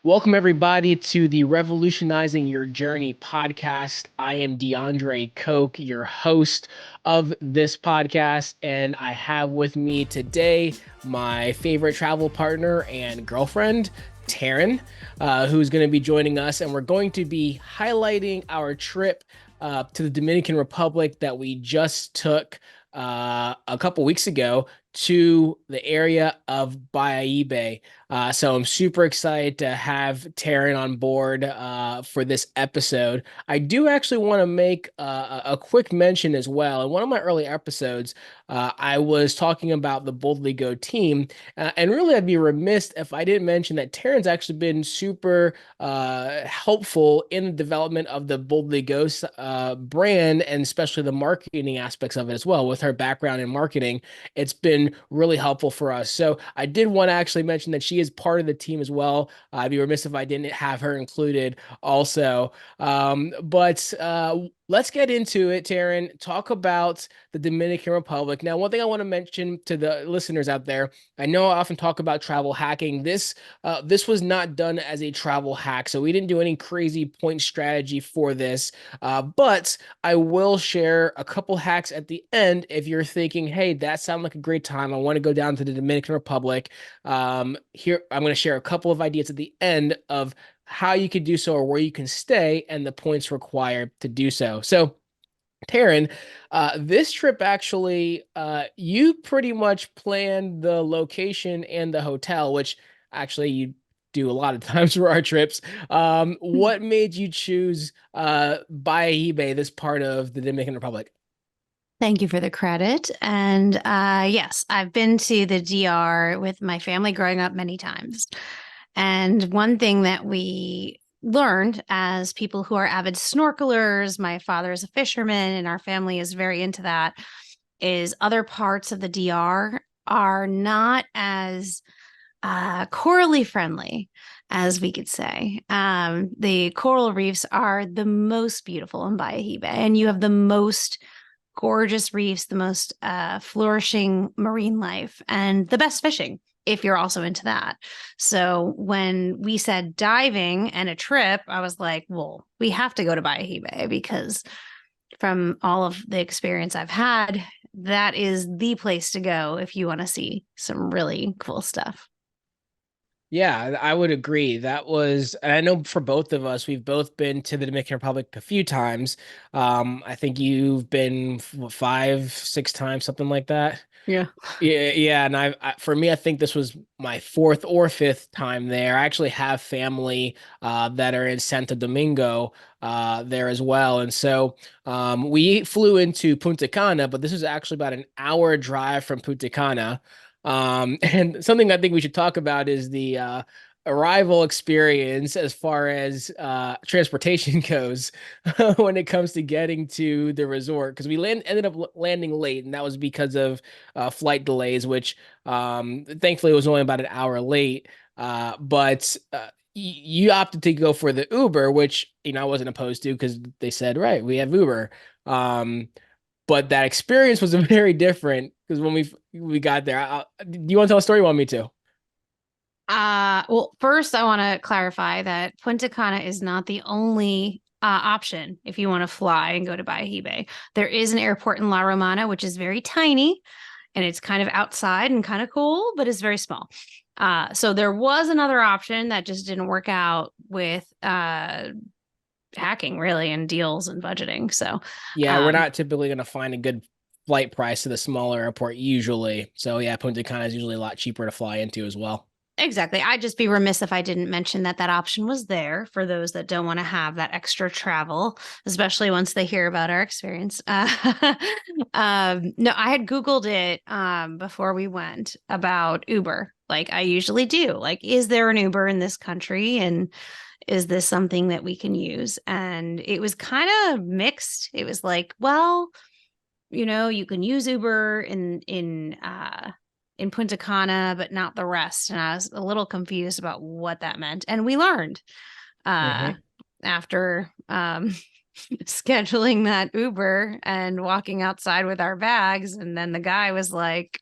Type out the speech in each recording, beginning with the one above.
Welcome, everybody, to the Revolutionizing Your Journey podcast. I am DeAndre Koch, your host of this podcast, and I have with me today my favorite travel partner and girlfriend, Taryn, who's going to be joining us, and we're going to be highlighting our trip to the Dominican Republic that we just took a couple weeks ago to the area of Bayahibe. So I'm super excited to have Taryn on board for this episode. I do actually want to make a quick mention as well. In one of my early episodes, I was talking about the Boldly Go team, and really I'd be remiss if I didn't mention that Taryn's actually been super helpful in the development of the Boldly Go brand, and especially the marketing aspects of it as well. With her background in marketing, it's been really helpful for us. So I did want to actually mention that she is part of the team as well. I'd be remiss if I didn't have her included also. But let's get into it, Taryn. Talk about the Dominican Republic. Now, one thing I want to mention to the listeners out there, I know I often talk about travel hacking. This was not done as a travel hack, so we didn't do any crazy point strategy for this. But I will share a couple hacks at the end if you're thinking, hey, that sounds like a great time. I want to go down to the Dominican Republic. Here, I'm going to share a couple of ideas at the end of how you could do so or where you can stay and the points required to do so. So, Taryn, this trip actually, you pretty much planned the location and the hotel, which actually you do a lot of times for our trips. What made you choose Bayahibe, this part of the Dominican Republic? Thank you for the credit. And yes, I've been to the DR with my family growing up many times. And one thing that we learned as people who are avid snorkelers, my father is a fisherman, and our family is very into that, is other parts of the DR are not as corally friendly as we could say. The coral reefs are the most beautiful in Bayahibe, and you have the most gorgeous reefs, the most flourishing marine life, and the best fishing if you're also into that. So when we said diving and a trip, I was like, well, we have to go to Bayahibe because from all of the experience I've had, that is the place to go if you want to see some really cool stuff. Yeah, I would agree. That was, and I know for both of us, we've both been to the Dominican Republic a few times. I think you've been five, six times, something like that. Yeah. Yeah, and for me, I think this was my fourth or fifth time there. I actually have family that are in Santo Domingo there as well, and so we flew into Punta Cana, but this is actually about an hour drive from Punta Cana. And something I think we should talk about is the arrival experience as far as transportation goes when it comes to getting to the resort because ended up landing late, and that was because of flight delays, which thankfully was only about an hour late. But you opted to go for the Uber, which I wasn't opposed to because they said, right, we have Uber. Um, but that experience was very different because when we got there, do you want to tell a story? You want me to? Well, first, I want to clarify that Punta Cana is not the only option if you want to fly and go to Bayahibe. There is an airport in La Romana, which is very tiny and it's kind of outside and kind of cool, but it's very small. So there was another option that just didn't work out with hacking, really, and deals and budgeting. So, Yeah, we're um, not typically going to find a good flight price to the smaller airport usually. So yeah, Punta Cana is usually a lot cheaper to fly into as well. Exactly. I'd just be remiss if I didn't mention that that option was there for those that don't want to have that extra travel, especially once they hear about our experience. No, I had Googled it before we went about Uber, like I usually do. Like, is there an Uber in this country? And is this something that we can use? And it was kind of mixed. It was like, well, you can use Uber in Punta Cana, but not the rest. And I was a little confused about what that meant. And we learned uh, Hmm. after scheduling that Uber and walking outside with our bags. And then the guy was like,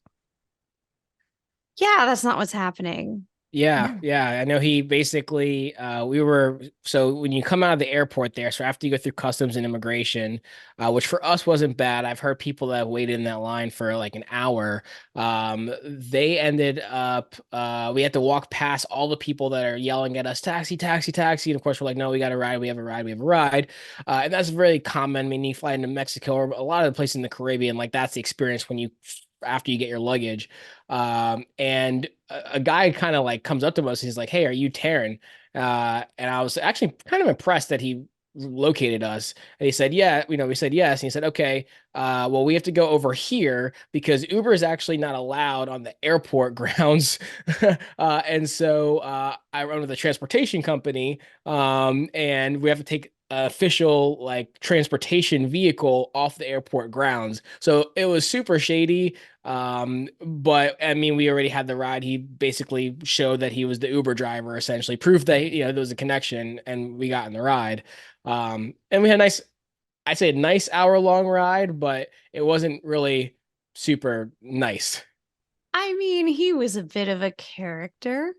yeah, that's not what's happening. Yeah, Yeah. yeah. I know he basically we were so when you come out of the airport there, so after you go through customs and immigration, which for us wasn't bad. I've heard people that have waited in that line for like an hour. They ended up we had to walk past all the people that are yelling at us, taxi, taxi, taxi. And of course we're like, no, we got a ride, we have a ride, we have a ride. And that's very common. I mean, you fly into Mexico or a lot of the places in the Caribbean, like that's the experience when you after you get your luggage. And a guy kind of like comes up to us. He's like, "Hey, are you Taryn?" And I was actually kind of impressed that he located us. And he said, "Yeah." We said yes. And he said, "Okay, well, we have to go over here because Uber is actually not allowed on the airport grounds." And so I run with a transportation company, and we have to take official like transportation vehicle off the airport grounds. So it was super shady. But I mean, we already had the ride. He basically showed that he was the Uber driver, essentially, proved that there was a connection, and we got in the ride. And we had a nice, I'd say a nice hour-long ride, but it wasn't really super nice. I mean, he was a bit of a character.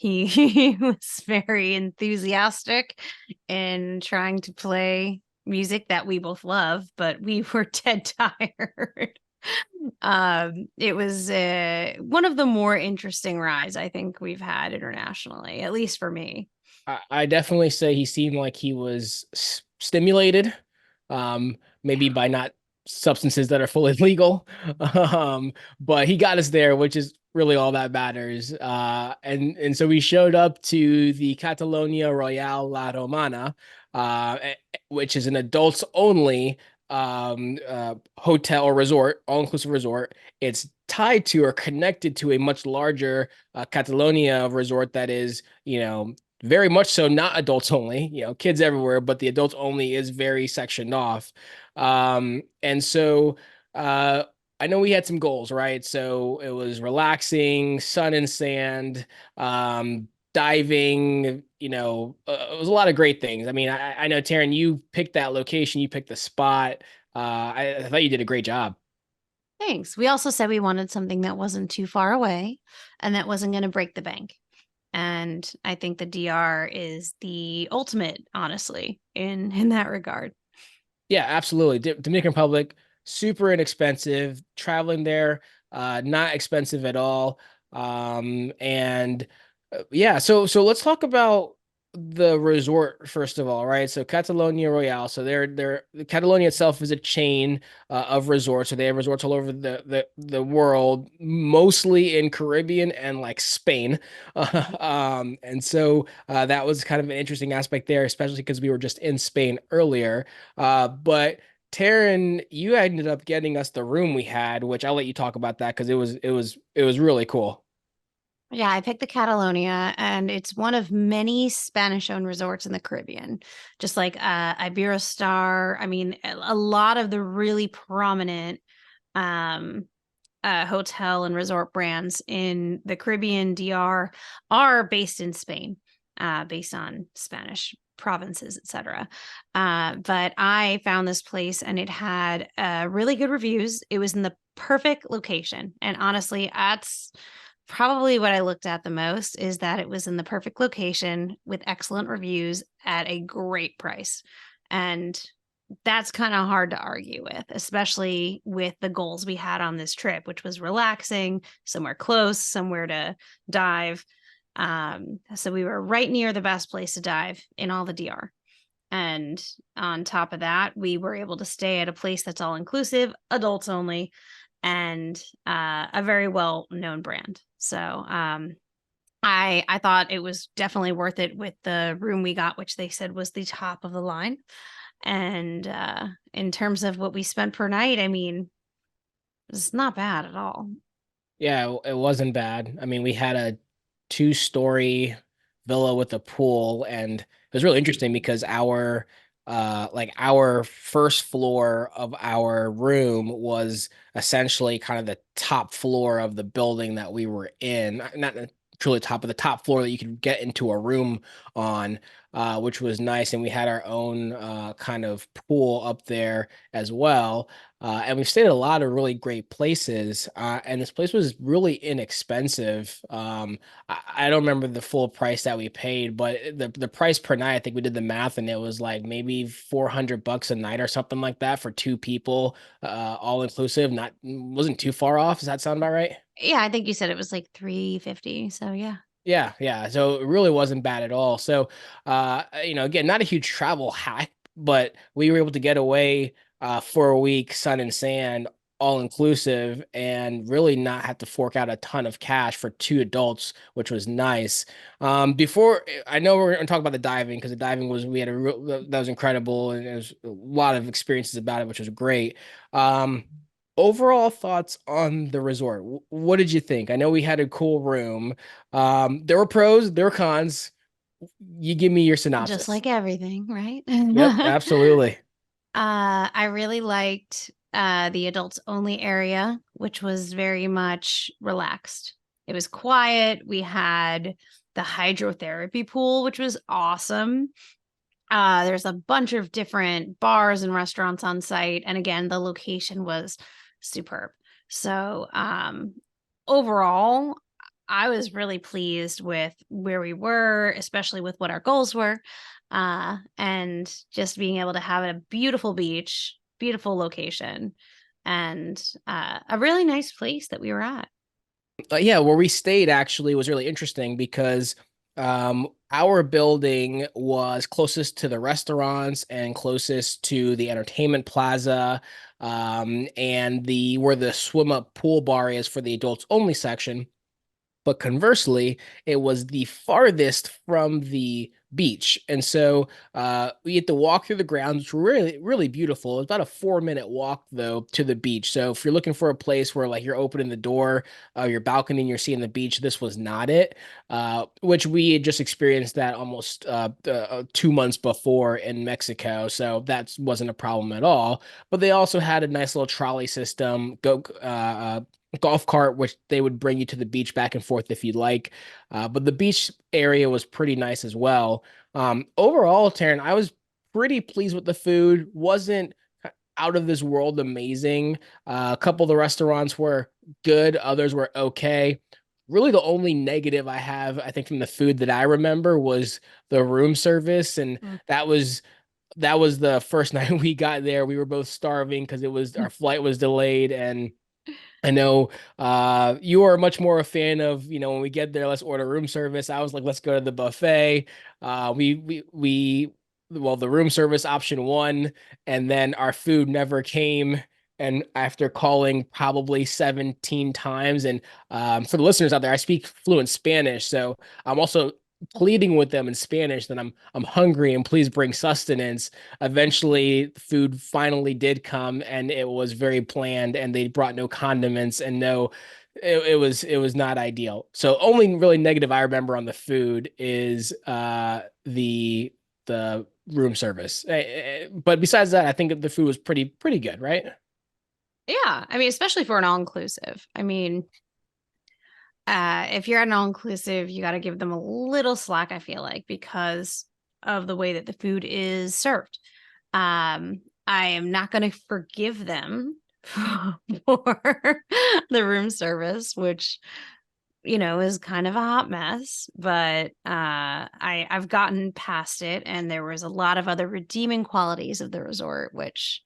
He was very enthusiastic in trying to play music that we both love, but we were dead tired. It was one of the more interesting rides I think we've had internationally, at least for me. I definitely say he seemed like he was stimulated, maybe by not substances that are fully legal. But he got us there, which is really all that matters. And so we showed up to the Catalonia Royale La Romana, which is an adults only hotel or resort, all inclusive resort. It's tied to or connected to a much larger Catalonia resort that is, very much so not adults only, kids everywhere, but the adults only is very sectioned off. And so I know we had some goals, right? So it was relaxing, sun and sand, diving, it was a lot of great things. I mean, I know Taryn, you picked that location, you picked the spot. I thought you did a great job. Thanks. We also said we wanted something that wasn't too far away and that wasn't going to break the bank. And I think the DR is the ultimate, honestly, in that regard. Yeah, absolutely. Dominican Republic, super inexpensive. Traveling there, not expensive at all. And yeah, so let's talk about the resort first of all, right? So Catalonia Royale. So they're Catalonia itself is a chain of resorts. So they have resorts all over the world, mostly in Caribbean and like Spain. And so that was kind of an interesting aspect there, especially because we were just in Spain earlier. But Taryn, you ended up getting us the room we had, which I'll let you talk about that because it was really cool. Yeah, I picked the Catalonia, and it's one of many Spanish-owned resorts in the Caribbean, just like Iberostar. I mean, a lot of the really prominent um, hotel and resort brands in the Caribbean DR are based in Spain, based on Spanish provinces, etc. But I found this place, and it had really good reviews. It was in the perfect location, and honestly, that's probably what I looked at the most, is that it was in the perfect location with excellent reviews at a great price. And that's kind of hard to argue with, especially with the goals we had on this trip, which was relaxing, somewhere close, somewhere to dive. So we were right near the best place to dive in all the DR. And on top of that, we were able to stay at a place that's all inclusive, adults only, and a very well known brand. So I thought it was definitely worth it with the room we got, which they said was the top of the line. And in terms of what we spent per night, I mean, it's not bad at all. Yeah, it wasn't bad. I mean, we had a two-story villa with a pool, and it was really interesting because our first floor of our room was essentially kind of the top floor of the building that we were in. Not truly top of the top floor that you could get into a room on, which was nice. And we had our own kind of pool up there as well. And we've stayed at a lot of really great places. And this place was really inexpensive. I don't remember the full price that we paid, but the price per night, I think we did the math and it was like maybe $400 a night or something like that for two people, all inclusive. Not wasn't too far off. Does that sound about right? Yeah, I think you said it was like 350. So yeah. Yeah, yeah. So it really wasn't bad at all. So, again, not a huge travel hack, but we were able to get away for a week, sun and sand, all inclusive, and really not have to fork out a ton of cash for two adults, which was nice. Before I know we're going to talk about the diving because the diving was we had a real that was incredible and there's a lot of experiences about it, which was great. Um, Overall thoughts on the resort. What did you think? I know we had a cool room. There were pros, there were cons. You give me your Just synopsis. like everything, right? Yep, absolutely. I really liked the adults only area, which was very much relaxed. It was quiet. We had the hydrotherapy pool, which was awesome. There's a bunch of different bars and restaurants on site. And again, the location was superb. So, overall, I was really pleased with where we were, especially with what our goals were. And just being able to have a beautiful beach, beautiful location, and a really nice place that we were at. Yeah, where we stayed actually was really interesting because our building was closest to the restaurants and closest to the entertainment plaza, and the where the swim up pool bar is for the adults only section. But conversely, it was the farthest from the beach. And so we had to walk through the grounds, which were really, really beautiful. It was about a 4 minute walk, though, to the beach. So if you're looking for a place where like you're opening the door, your balcony, and you're seeing the beach, this was not it, which we had just experienced that almost 2 months before in Mexico. So that wasn't a problem at all. But they also had a nice little trolley system, golf cart, which they would bring you to the beach back and forth if you'd like. But the beach area was pretty nice as well. Overall, Taryn, I was pretty pleased with the food. Wasn't out of this world amazing. A couple of the restaurants were good, others were okay. Really, the only negative I have, I think, from the food that I remember was the room service, and Mm. that was that was the first night we got there. We were both starving because it was our flight was delayed, and I know you are much more a fan of, when we get there, let's order room service. I was like, let's go to the buffet. Well, the room service option won, and then our food never came. And after calling probably 17 times, and for the listeners out there, I speak fluent Spanish, so I'm also pleading with them in Spanish that I'm hungry and please bring sustenance. Eventually food finally did come and it was very bland and they brought no condiments and no it was not ideal. So only really negative I remember on the food is the room service. But besides that, I think the food was pretty good, right? Yeah, I mean, especially for an all inclusive. I mean, if you're at an all inclusive, you got to give them a little slack, I feel like, because of the way that the food is served. I am not going to forgive them for the room service, which is kind of a hot mess, but I've gotten past it, and there was a lot of other redeeming qualities of the resort, which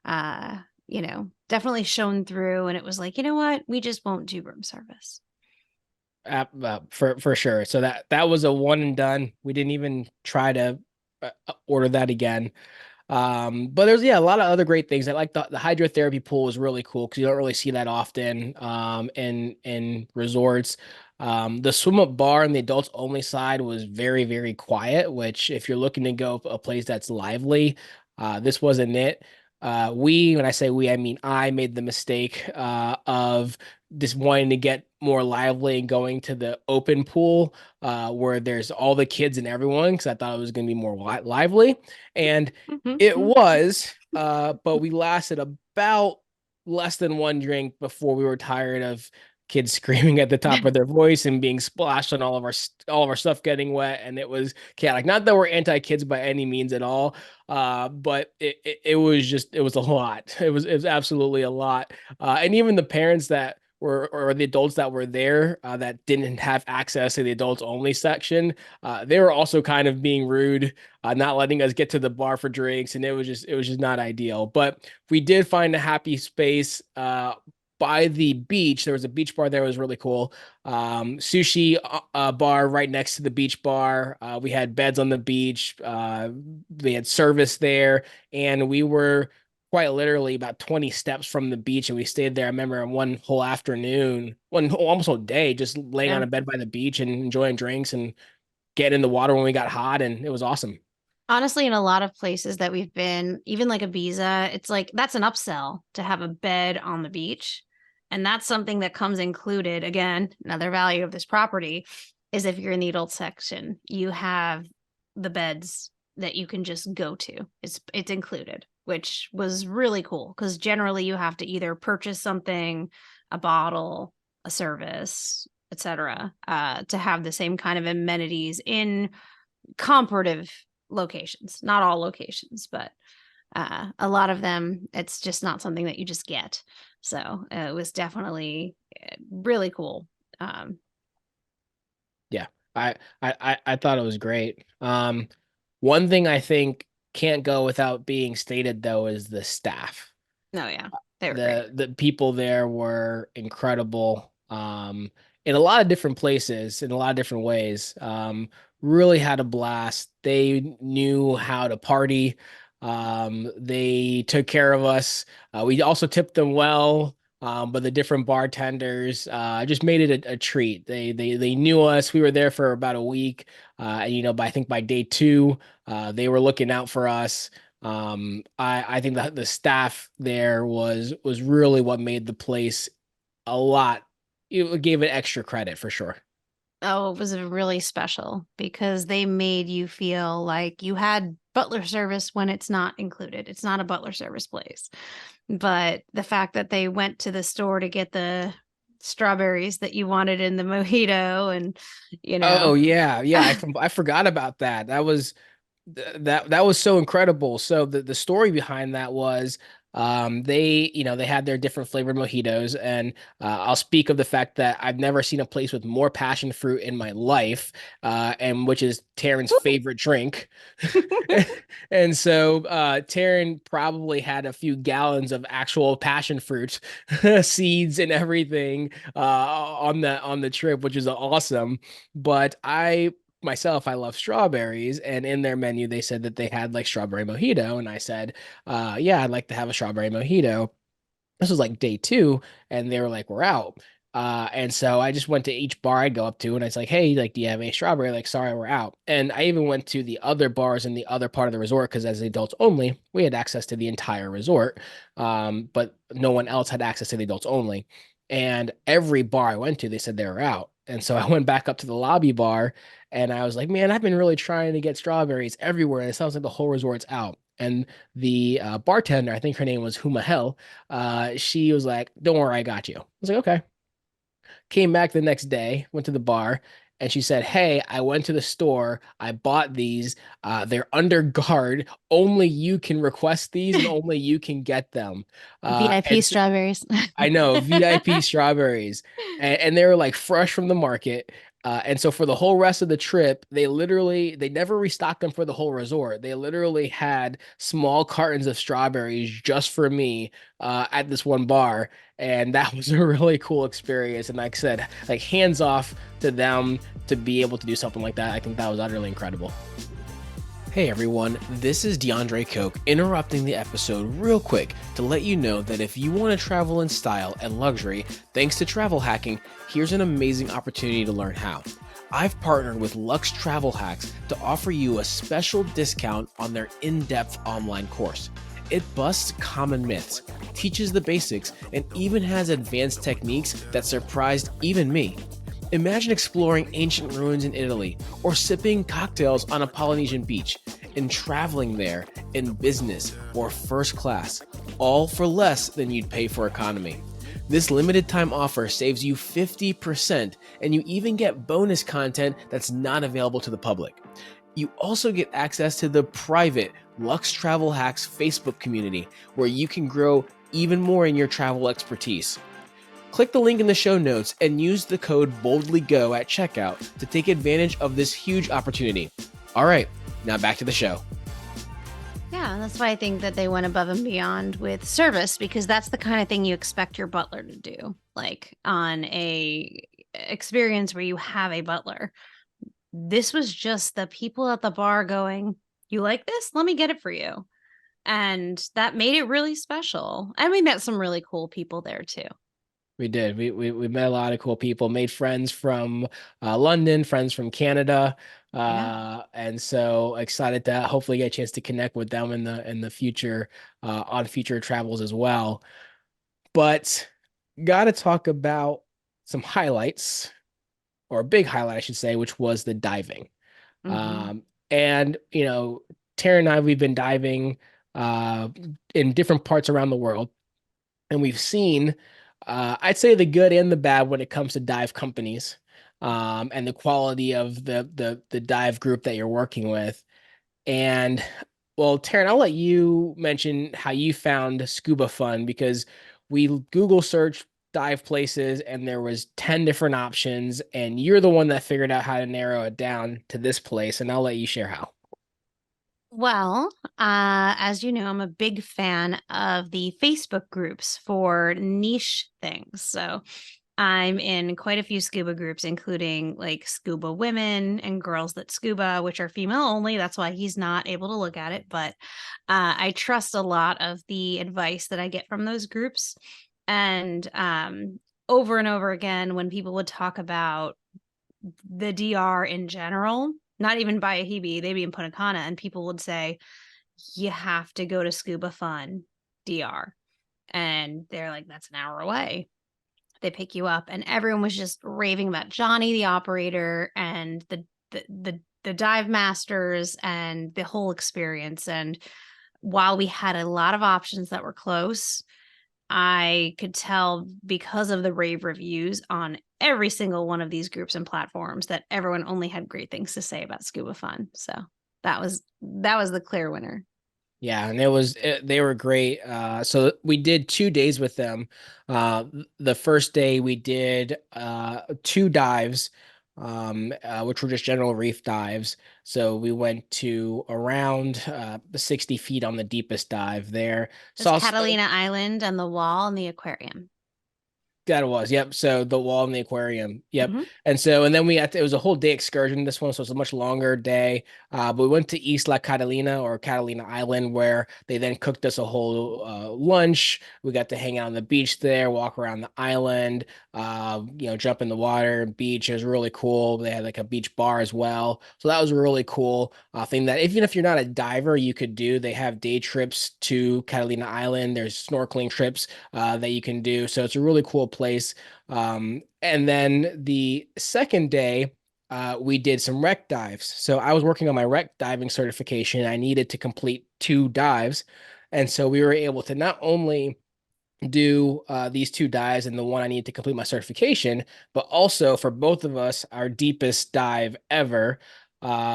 definitely shone through. And it was like, you know what, we just won't do room service. For sure. So that was a one and done. We didn't even try to order that again. But there's a lot of other great things. I like the hydrotherapy pool is really cool because you don't really see that often in resorts. The swim up bar on the adults only side was very, very quiet, which if you're looking to go a place that's lively, this wasn't it. When I say we, I mean I made the mistake of just wanting to get more lively and going to the open pool where there's all the kids and everyone because I thought it was going to be more lively. And it was, but we lasted about less than one drink before we were tired of kids screaming at the top of their voice and being splashed on all of our stuff getting wet, and it was chaotic. Not that we're anti-kids by any means at all, but it was a lot. It was absolutely a lot, and even the parents that were, or the adults that were there, that didn't have access to the adults only section, they were also kind of being rude, not letting us get to the bar for drinks, and it was just not ideal. But we did find a happy space by the beach. There was a beach bar there. It was really cool. Sushi bar right next to the beach bar. We had beds on the beach. We had service there, and we were quite literally about 20 steps from the beach, and we stayed there. I remember one whole afternoon, almost whole day, just laying on Yeah. a bed by the beach and enjoying drinks and getting in the water when we got hot, and it was awesome. Honestly, in a lot of places that we've been, even like Ibiza, it's like that's an upsell to have a bed on the beach. And that's something that comes included. Again, another value of this property is if you're in the adult section, you have the beds that you can just go to. It's included, which was really cool because generally you have to either purchase something, a bottle, a service, etc., to have the same kind of amenities in comparative locations. Not all locations, but a lot of them, it's just not something that you just get. So it was definitely really cool. Yeah, I thought it was great. One thing I think can't go without being stated though is the staff. No, yeah, they were great. The people there were incredible, in a lot of different places, in a lot of different ways. Really had a blast. They knew how to party. They took care of us. We also tipped them well. But the different bartenders just made it a treat. They knew us. We were there for about a week. I think by day two, they were looking out for us. I think that the staff there was really what made the place a lot. It gave it extra credit for sure. Oh, it was really special because they made you feel like you had butler service when it's not included. It's not a butler service place. But the fact that they went to the store to get the strawberries that you wanted in the mojito and, you Oh know, yeah, yeah. I forgot about that. That was so incredible. So the story behind that was, they had their different flavored mojitos, and I'll speak of the fact that I've never seen a place with more passion fruit in my life, and which is Taryn's favorite drink. And so Taryn probably had a few gallons of actual passion fruit seeds and everything on the trip, which is awesome. But I love strawberries, and in their menu they said that they had like strawberry mojito, and I said, yeah, I'd like to have a strawberry mojito. This was like day two, and they were like, we're out. And so I just went to each bar I'd go up to, and I was like, hey, like, do you have a strawberry? Like, sorry, we're out. And I even went to the other bars in the other part of the resort because as adults only, we had access to the entire resort, but no one else had access to the adults only. And every bar I went to, they said they were out. And so I went back up to the lobby bar, and I was like, man, I've been really trying to get strawberries everywhere, and it sounds like the whole resort's out. And the bartender, I think her name was Humahel, she was like, don't worry, I got you. I was like, okay. Came back the next day, went to the bar, and she said, hey, I went to the store. I bought these. They're under guard. Only you can request these and only you can get them. VIP And strawberries. I know, VIP strawberries, and they were like fresh from the market. And so for the whole rest of the trip, they never restocked them for the whole resort. They literally had small cartons of strawberries just for me at this one bar, and that was a really cool experience. And like I said, like hands off to them to be able to do something like that. I think that was utterly incredible. Hey everyone, this is DeAndre Koch interrupting the episode real quick to let you know that if you want to travel in style and luxury, thanks to travel hacking, here's an amazing opportunity to learn how. I've partnered with Lux Travel Hacks to offer you a special discount on their in-depth online course. It busts common myths, teaches the basics, and even has advanced techniques that surprised even me. Imagine exploring ancient ruins in Italy, or sipping cocktails on a Polynesian beach, and traveling there in business or first class, all for less than you'd pay for economy. This limited time offer saves you 50%, and you even get bonus content that's not available to the public. You also get access to the private Lux Travel Hacks Facebook community, where you can grow even more in your travel expertise. Click the link in the show notes and use the code BoldlyGo at checkout to take advantage of this huge opportunity. All right, now back to the show. Yeah, that's why I think that they went above and beyond with service, because that's the kind of thing you expect your butler to do. Like on a experience where you have a butler. This was just the people at the bar going, "You like this? Let me get it for you." And that made it really special. And we met some really cool people there too. We did. We met a lot of cool people, made friends from London, friends from Canada, Yeah. and so excited to hopefully get a chance to connect with them in the future on future travels as well. But got to talk about some highlights, or a big highlight, I should say, which was the diving. Mm-hmm. And Taryn and I, we've been diving in different parts around the world, and we've seen, I'd say, the good and the bad when it comes to dive companies, and the quality of the dive group that you're working with. And well, Taryn, I'll let you mention how you found scuba fun, because we Google searched dive places and there was 10 different options, and you're the one that figured out how to narrow it down to this place, and I'll let you share how. Well, as you know, I'm a big fan of the Facebook groups for niche things. So I'm in quite a few scuba groups, including like scuba women and girls that scuba, which are female only. That's why he's not able to look at it. But I trust a lot of the advice that I get from those groups. And over and over again, when people would talk about the DR in general, not even Bayahibe, they'd be in Punta Cana, and people would say, you have to go to Scuba Fun DR. And they're like, that's an hour away. They pick you up, and everyone was just raving about Johnny, the operator, and the dive masters and the whole experience. And while we had a lot of options that were close, I could tell because of the rave reviews on every single one of these groups and platforms that everyone only had great things to say about Scuba Fun. So that was the clear winner. Yeah, and they were great. So we did 2 days with them. The first day we did two dives, which were just general reef dives. So we went to around 60 feet on the deepest dive there. There's Saw Catalina Island and the wall and the aquarium. That it was, yep. So the wall in the aquarium, yep. Mm-hmm. And then it was a whole day excursion, this one, so it's a much longer day. But we went to Isla Catalina, or Catalina Island, where they then cooked us a whole lunch. We got to hang out on the beach there, walk around the island, jump in the water, beach. It was really cool. They had like a beach bar as well. So that was a really cool thing that even if you're not a diver, you could do. They have day trips to Catalina Island. There's snorkeling trips that you can do. So it's a really cool place. And then the second day, we did some wreck dives. So I was working on my wreck diving certification. I needed to complete 2 dives. And so we were able to not only do these 2 dives and the one I need to complete my certification, but also for both of us, our deepest dive ever,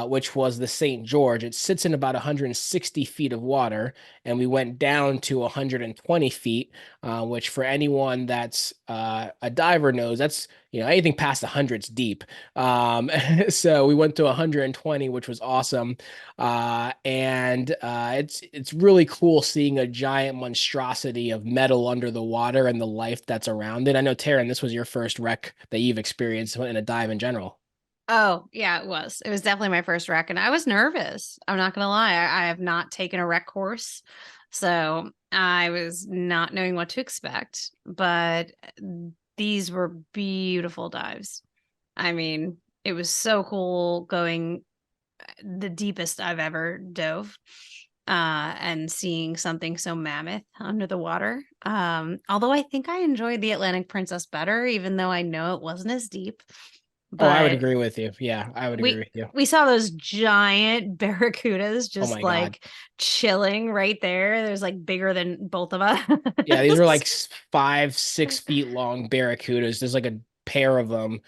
which was the St. George. It sits in about 160 feet of water, and we went down to 120 feet, which for anyone that's a diver knows, that's anything past 100's deep. So we went to 120, which was awesome. And it's really cool seeing a giant monstrosity of metal under the water and the life that's around it. I know, Taryn, this was your first wreck that you've experienced in a dive in general. Oh, yeah, it was. It was definitely my first rec, and I was nervous. I'm not gonna lie. I have not taken a rec course, so I was not knowing what to expect. But these were beautiful dives. I mean, it was so cool going the deepest I've ever dove, and seeing something so mammoth under the water. Although I think I enjoyed the Atlantic Princess better, even though I know it wasn't as deep. Oh, I would But agree with you. Yeah, I would agree we with you. we saw those giant barracudas Oh just my God. like chilling right there. There's like bigger than both of us. Yeah, these were like 5, 6 feet long barracudas. There's like a pair of them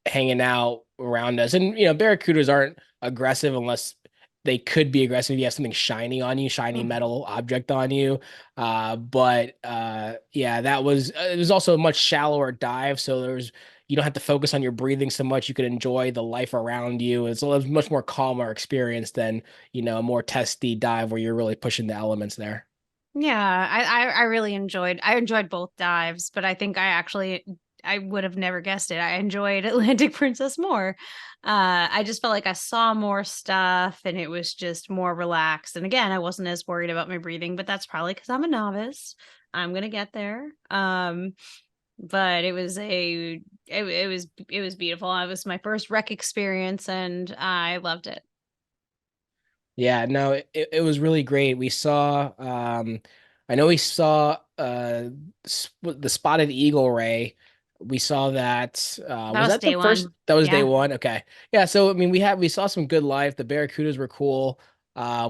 hanging out around us. And barracudas aren't aggressive unless they could be aggressive if you have something shiny on you, shiny metal object on you. But yeah, that was it was also a much shallower dive, so you don't have to focus on your breathing so much. You could enjoy the life around you. It's a much more calmer experience than, a more testy dive where you're really pushing the elements there. Yeah, I really enjoyed both dives, but I think I would have never guessed it. I enjoyed Atlantic Princess more. I just felt like I saw more stuff and it was just more relaxed. And again, I wasn't as worried about my breathing, but that's probably because I'm a novice. I'm gonna get there. But it was beautiful. It was my first rec experience and I loved it. Yeah, no, it was really great. I know we saw the spotted eagle ray. We saw that. That Was was that the day first? one. That was day Yeah. one. Okay. Yeah. So I mean, we saw some good life. The barracudas were cool.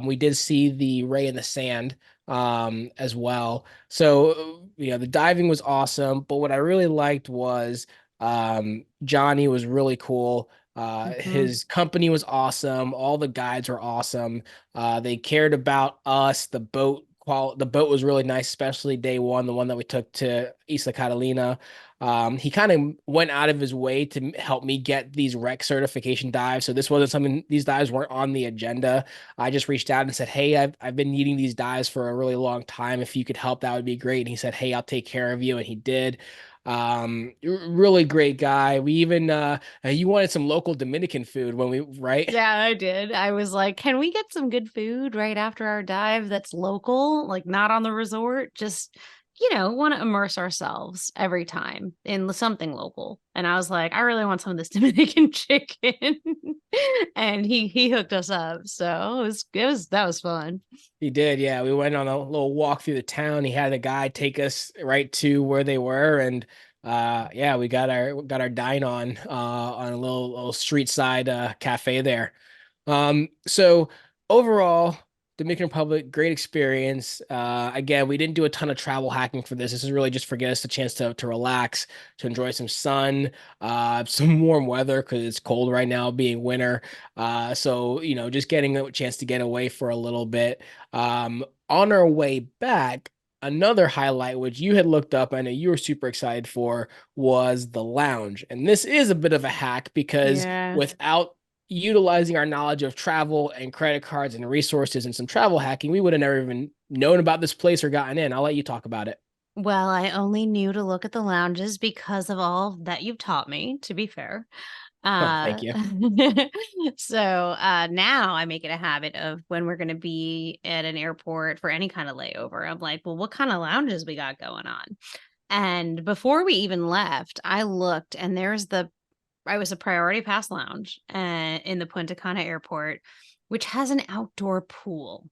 We did see the ray in the sand as well. So the diving was awesome. But what I really liked was Johnny was really cool. Hmm. His company was awesome. All the guides were awesome. They cared about us. The boat was really nice, especially day one, the one that we took to Isla Catalina. He kind of went out of his way to help me get these rec certification dives. So this wasn't something; these dives weren't on the agenda. I just reached out and said, "Hey, I've been needing these dives for a really long time. If you could help, that would be great." And he said, "Hey, I'll take care of you," and he did. Really great guy. We even you wanted some local Dominican food when we, right? Yeah, I did. I was like, can we get some good food right after our dive that's local, like not on the resort? Just, want to immerse ourselves every time in something local. And I was like, I really want some of this Dominican chicken. And he hooked us up. So that was fun. He did, yeah. We went on a little walk through the town. He had a guy take us right to where they were, and yeah, we got our dine on a little street side cafe there. So overall, Dominican Republic, great experience. Again, we didn't do a ton of travel hacking for this. This is really just for get us a chance to relax, to enjoy some sun, some warm weather because it's cold right now, being winter. So just getting a chance to get away for a little bit. On our way back, another highlight which you had looked up, I know you were super excited for, was the lounge. And this is a bit of a hack because Yeah. without utilizing our knowledge of travel and credit cards and resources and some travel hacking, we would have never even known about this place or gotten in. I'll let you talk about it. Well, I only knew to look at the lounges because of all that you've taught me, to be fair. Oh, Uh, thank you. now I make it a habit of when we're going to be at an airport for any kind of layover. I'm like, well, what kind of lounges we got going on? And before we even left, I looked and I was a priority pass lounge in the Punta Cana airport, which has an outdoor pool.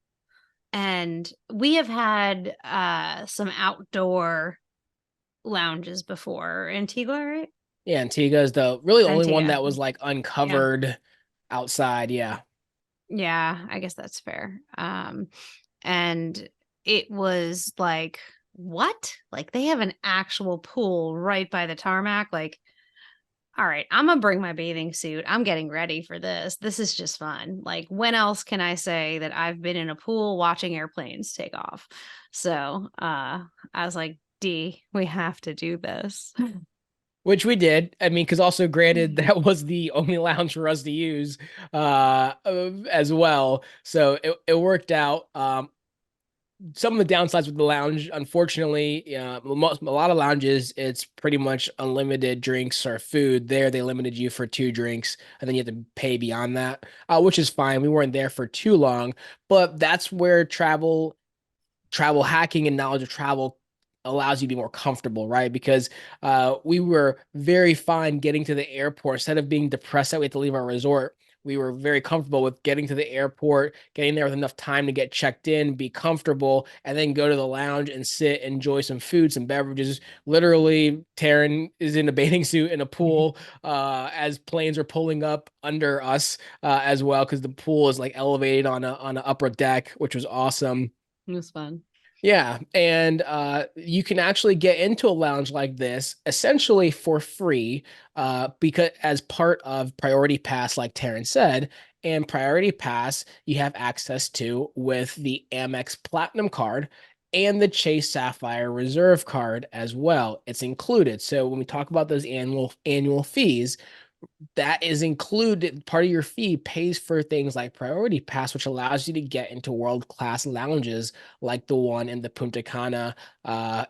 And we have had some outdoor lounges before. Antigua, right? Yeah, Antigua is the really the only one Antigua. that was like Yeah. uncovered outside. Yeah. Yeah, I guess that's fair. And it was like, what? Like they have an actual pool right by the tarmac. Like, all right, I'm gonna bring my bathing suit. I'm getting ready for this. This is just fun. Like, when else can I say that I've been in a pool watching airplanes take off? So I was like, D, we have to do this. Which we did. I mean, because also granted, that was the only lounge for us to use as well. So it worked out. Some of the downsides with the lounge, unfortunately, a lot of lounges, it's pretty much unlimited drinks or food. There, they limited you for 2 drinks, and then you have to pay beyond that, which is fine. We weren't there for too long, but that's where travel hacking and knowledge of travel allows you to be more comfortable, right? Because we were very fine getting to the airport instead of being depressed that we had to leave our resort. We were very comfortable with getting to the airport, getting there with enough time to get checked in, be comfortable, and then go to the lounge and sit, enjoy some food, some beverages. Literally, Taryn is in a bathing suit in a pool as planes are pulling up under us as well, because the pool is like elevated on an upper deck, which was awesome. It was fun. Yeah, and you can actually get into a lounge like this essentially for free, because as part of Priority Pass, like Taryn said, and Priority Pass you have access to with the Amex Platinum card and the Chase Sapphire Reserve card as well. It's included. So when we talk about those annual fees, that is included. Part of your fee pays for things like Priority Pass, which allows you to get into world-class lounges like the one in the Punta Cana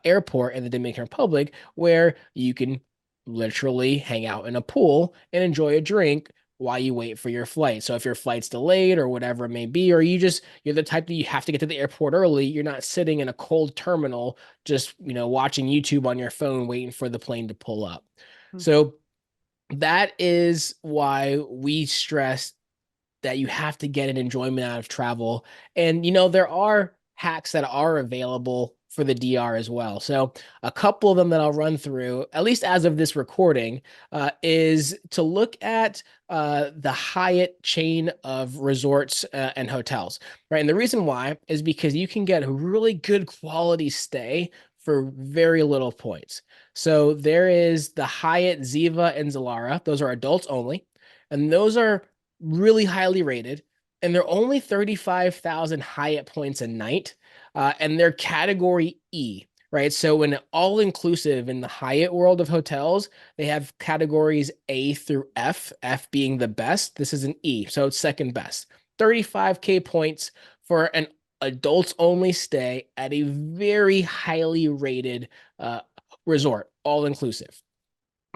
airport in the Dominican Republic, where you can literally hang out in a pool and enjoy a drink while you wait for your flight. So if your flight's delayed or whatever it may be, or you're the type that you have to get to the airport early, you're not sitting in a cold terminal just, watching YouTube on your phone waiting for the plane to pull up. So that is why we stress that you have to get an enjoyment out of travel. And, there are hacks that are available for the DR as well. So a couple of them that I'll run through, at least as of this recording, is to look at the Hyatt chain of resorts and hotels, right? And the reason why is because you can get a really good quality stay for very little points. So there is the Hyatt Ziva and Zilara. Those are adults only. And those are really highly rated. And they're only 35,000 Hyatt points a night. And they're category E, right? So in all inclusive in the Hyatt world of hotels, they have categories A through F, F being the best. This is an E, so it's second best. 35K points for an adults only stay at a very highly rated resort, all inclusive.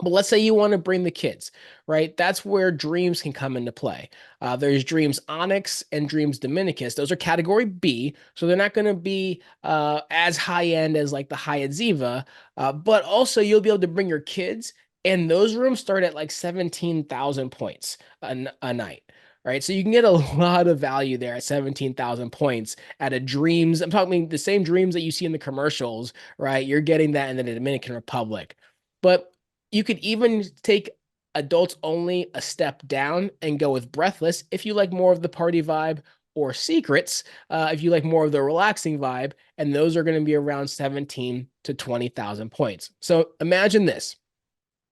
But let's say you want to bring the kids, right? That's where Dreams can come into play. There's Dreams Onyx and Dreams Dominicus. Those are category B, so they're not going to be as high end as like the Hyatt Ziva, but also you'll be able to bring your kids, and those rooms start at like 17,000 points a night. Right. So you can get a lot of value there at 17,000 points at a Dreams. I'm talking the same Dreams that you see in the commercials, right? You're getting that in the Dominican Republic. But you could even take adults only a step down and go with Breathless if you like more of the party vibe, or Secrets if you like more of the relaxing vibe. And those are going to be around 17 to 20,000 points. So imagine this.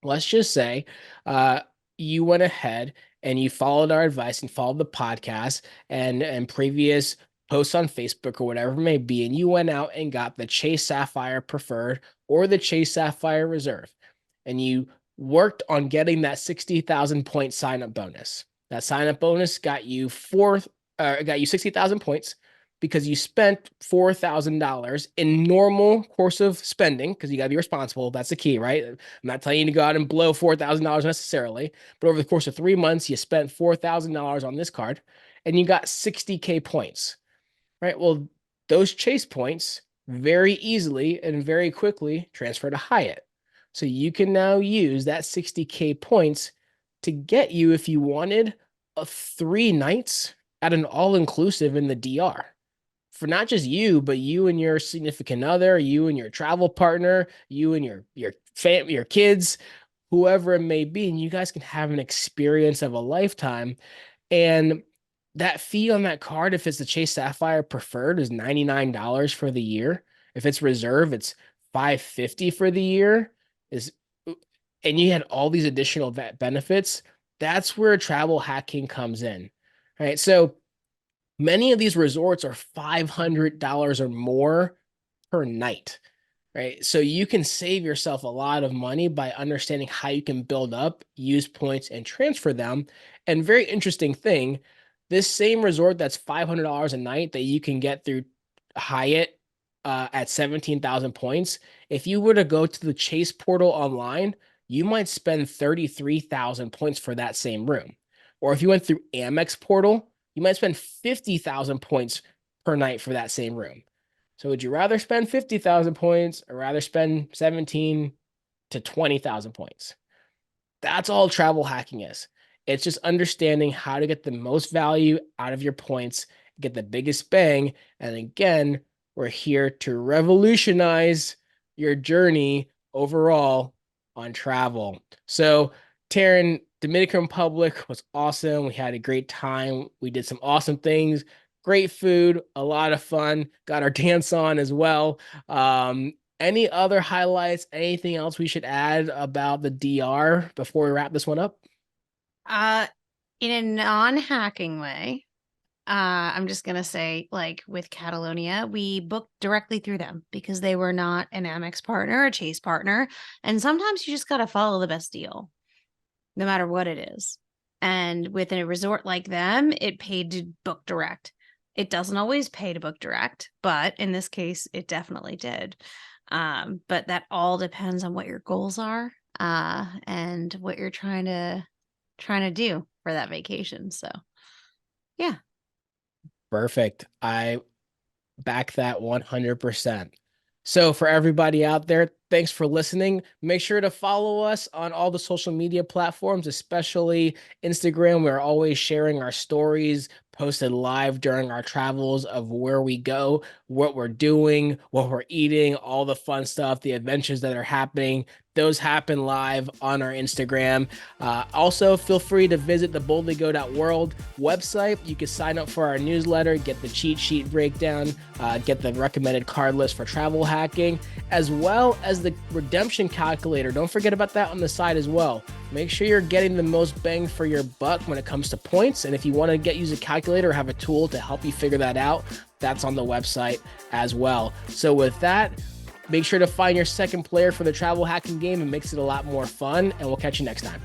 Let's just say you went ahead and you followed our advice and followed the podcast and previous posts on Facebook or whatever it may be, and you went out and got the Chase Sapphire Preferred or the Chase Sapphire Reserve, and you worked on getting that 60,000 point sign up bonus. That sign up bonus got you 60,000 points because you spent $4,000 in normal course of spending, because you got to be responsible. That's the key, right? I'm not telling you to go out and blow $4,000 necessarily, but over the course of 3 months, you spent $4,000 on this card and you got 60K points, right? Well, those Chase points very easily and very quickly transfer to Hyatt. So you can now use that 60K points to get you, if you wanted, 3 nights at an all-inclusive in the DR. For not just you, but you and your significant other, you and your travel partner, you and your kids, whoever it may be, and you guys can have an experience of a lifetime. And that fee on that card, if it's the Chase Sapphire Preferred, is $99 for the year. If it's Reserve, it's $550 for the year. And you had all these additional benefits. That's where travel hacking comes in, right? So many of these resorts are $500 or more per night, right? So you can save yourself a lot of money by understanding how you can build up, use points, and transfer them. And very interesting thing, this same resort that's $500 a night that you can get through Hyatt at 17,000 points, if you were to go to the Chase portal online, you might spend 33,000 points for that same room. Or if you went through Amex portal, you might spend 50,000 points per night for that same room. So would you rather spend 50,000 points or rather spend 17 to 20,000 points? That's all travel hacking is. It's just understanding how to get the most value out of your points, get the biggest bang. And again, we're here to revolutionize your journey overall on travel. So, Taryn, Dominican Republic was awesome. We had a great time. We did some awesome things, great food, a lot of fun, got our dance on as well. Any other highlights, anything else we should add about the DR before we wrap this one up? In a non-hacking way, I'm just gonna say, like with Catalonia, we booked directly through them because they were not an Amex partner, a Chase partner, and sometimes you just gotta follow the best deal, no matter what it is. And with a resort like them, it paid to book direct. It doesn't always pay to book direct, but in this case, it definitely did. But that all depends on what your goals are, and what you're trying to do for that vacation. So yeah. Perfect. I back that 100%. So, for everybody out there, thanks for listening. Make sure to follow us on all the social media platforms, especially Instagram. We're always sharing our stories posted live during our travels of where we go, what we're doing, what we're eating, all the fun stuff, the adventures that are happening. Those happen live on our Instagram. Also, feel free to visit the BoldlyGo.world website. You can sign up for our newsletter, get the cheat sheet breakdown, get the recommended card list for travel hacking, as well as the redemption calculator. Don't forget about that on the side as well. Make sure you're getting the most bang for your buck when it comes to points. And if you want to use a calculator or have a tool to help you figure that out, that's on the website as well. So with that, make sure to find your second player for the travel hacking game and makes it a lot more fun. And we'll catch you next time.